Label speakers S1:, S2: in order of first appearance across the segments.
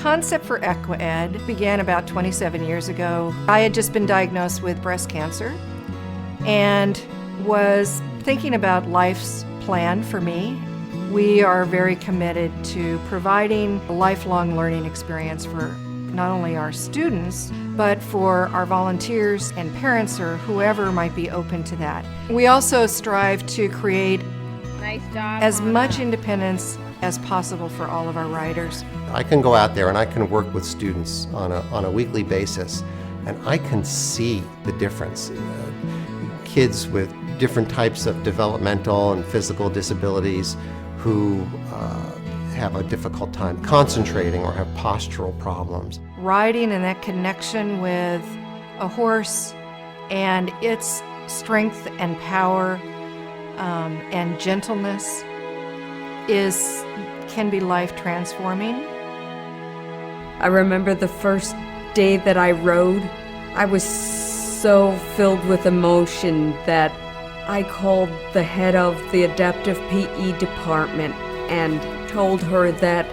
S1: concept for Equi-Ed began about 27 years ago. I had just been diagnosed with breast cancer and was thinking about life's plan for me. We are very committed to providing a lifelong learning experience for not only our students, but for our volunteers and parents or whoever might be open to that. We also strive to create as much independence as possible for all of our riders.
S2: I can go out there and I can work with students on a weekly basis, and I can see the difference. Kids with different types of developmental and physical disabilities who have a difficult time concentrating or have postural problems.
S1: Riding and that connection with a horse and its strength and power and gentleness can be life transforming.
S3: I remember the first day that I rode, I was so filled with emotion that I called the head of the adaptive PE department and told her that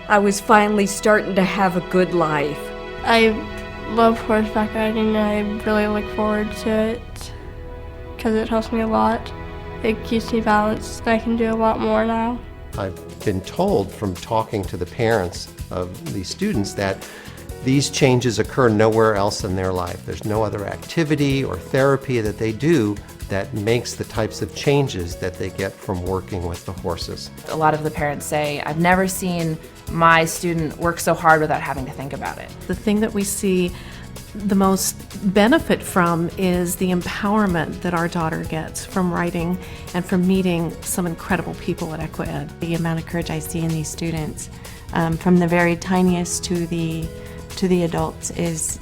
S3: I was finally starting to have a good life.
S4: I love horseback riding and I really look forward to it because it helps me a lot. It keeps me balanced and I can do a lot more now.
S2: I've been told from talking to the parents of these students that these changes occur nowhere else in their life. There's no other activity or therapy that they do that makes the types of changes that they get from working with the horses.
S5: A lot of the parents say, I've never seen my student work so hard without having to think about it.
S6: The thing that we see the most benefit from is the empowerment that our daughter gets from riding and from meeting some incredible people at Equi-Ed.
S7: The amount of courage I see in these students, from the very tiniest to the adults, is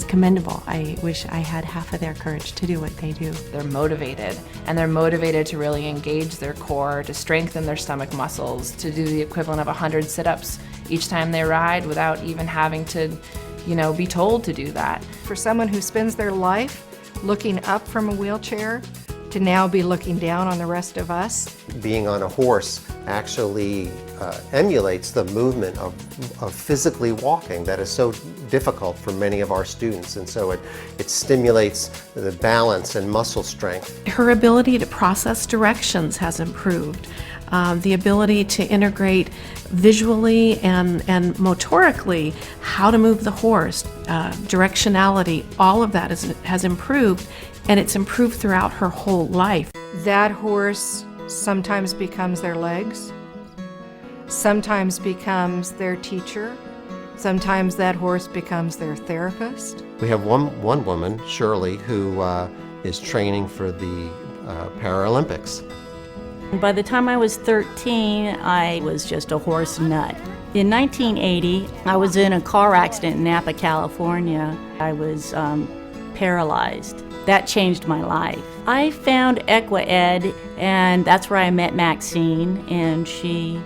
S7: commendable. I wish I had half of their courage to do what they do.
S5: They're motivated, and they're motivated to really engage their core, to strengthen their stomach muscles, to do the equivalent of 100 sit-ups each time they ride without even having to, be told to do that.
S1: For someone who spends their life looking up from a wheelchair to now be looking down on the rest of us.
S2: Being on a horse actually emulates the movement of physically walking that is so difficult for many of our students, and so it stimulates the balance and muscle strength.
S6: Her ability to process directions has improved. The ability to integrate visually and motorically how to move the horse, directionality, all of that has improved, and it's improved throughout her whole life.
S1: That horse sometimes becomes their legs, sometimes becomes their teacher, sometimes that horse becomes their therapist.
S2: We have one woman, Shirley, who is training for the Paralympics.
S8: By the time I was 13, I was just a horse nut. In 1980, I was in a car accident in Napa, California. I was paralyzed. That changed my life. I found Equi-Ed, and that's where I met Maxine, and she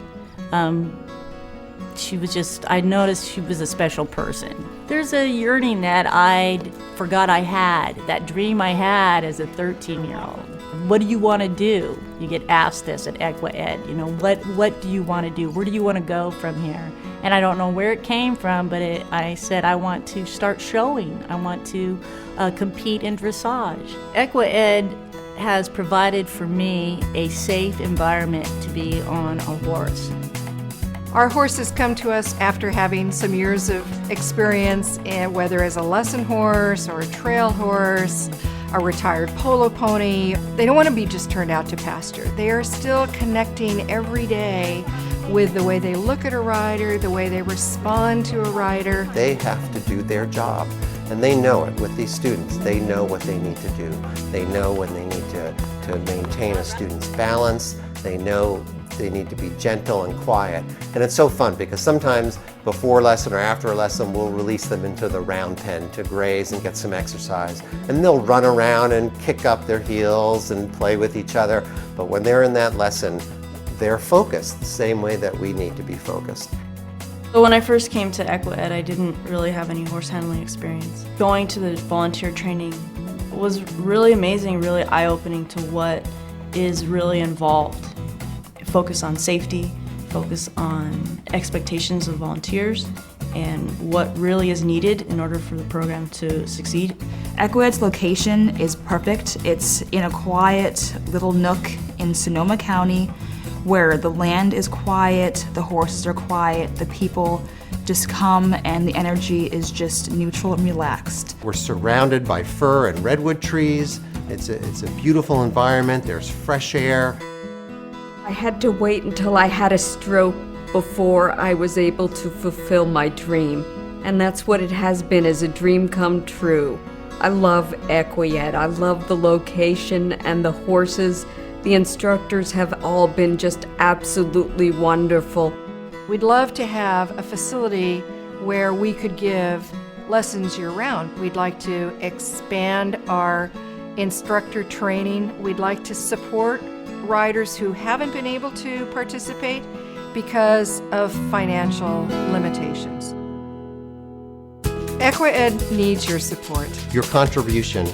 S8: was just, I noticed she was a special person. There's a yearning that I forgot I had, that dream I had as a 13-year-old. What do you want to do? You get asked this at Equi-Ed, what do you want to do? Where do you want to go from here? And I don't know where it came from, but I said I want to start showing. I want to compete in dressage. Equi-Ed has provided for me a safe environment to be on a horse.
S1: Our horses come to us after having some years of experience, whether as a lesson horse or a trail horse, a retired polo pony. They don't want to be just turned out to pasture. They are still connecting every day with the way they look at a rider, the way they respond to a rider.
S2: They have to do their job, and they know it with these students. They know what they need to do. They know when they need to maintain a student's balance. They know they need to be gentle and quiet. And it's so fun because sometimes before lesson or after a lesson we'll release them into the round pen to graze and get some exercise. And they'll run around and kick up their heels and play with each other. But when they're in that lesson, they're focused the same way that we need to be focused.
S4: So when I first came to Equi-Ed, I didn't really have any horse handling experience. Going to the volunteer training was really amazing, really eye-opening to what is really involved. Focus on safety,
S9: focus on expectations of volunteers and what really is needed in order for the program to succeed.
S10: Equi-Ed's location is perfect. It's in a quiet little nook in Sonoma County where the land is quiet, the horses are quiet, the people just come and the energy is just neutral and relaxed.
S2: We're surrounded by fir and redwood trees. It's a beautiful environment. There's fresh air.
S3: I had to wait until I had a stroke before I was able to fulfill my dream. And that's what it has been, as a dream come true. I love Equi-Ed. I love the location and the horses. The instructors have all been just absolutely wonderful.
S1: We'd love to have a facility where we could give lessons year-round. We'd like to expand our instructor training. We'd like to support riders who haven't been able to participate because of financial limitations. Equi-Ed needs your support.
S2: Your contribution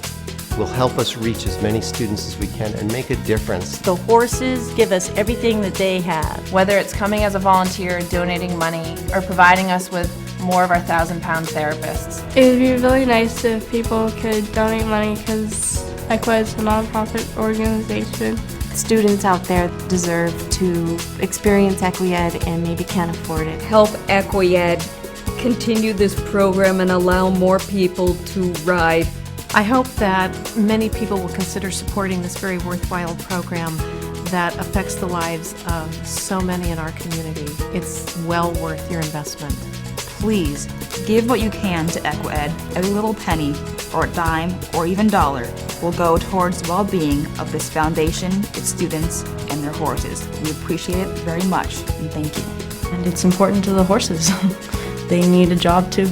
S2: will help us reach as many students as we can and make a difference.
S8: The horses give us everything that they have.
S5: Whether it's coming as a volunteer, donating money, or providing us with more of our 1,000-pound therapists.
S4: It would be really nice if people could donate money because Equi-Ed is a nonprofit organization.
S7: Students out there deserve to experience Equi-Ed and maybe can't afford it.
S3: Help Equi-Ed continue this program and allow more people to ride.
S6: I hope that many people will consider supporting this very worthwhile program that affects the lives of so many in our community. It's well worth your investment.
S10: Please give what you can to Equi-Ed. Every little penny or dime or even dollar will go towards the well-being of this foundation, its students, and their horses. We appreciate it very much, and thank you.
S9: And it's important to the horses. They need a job too.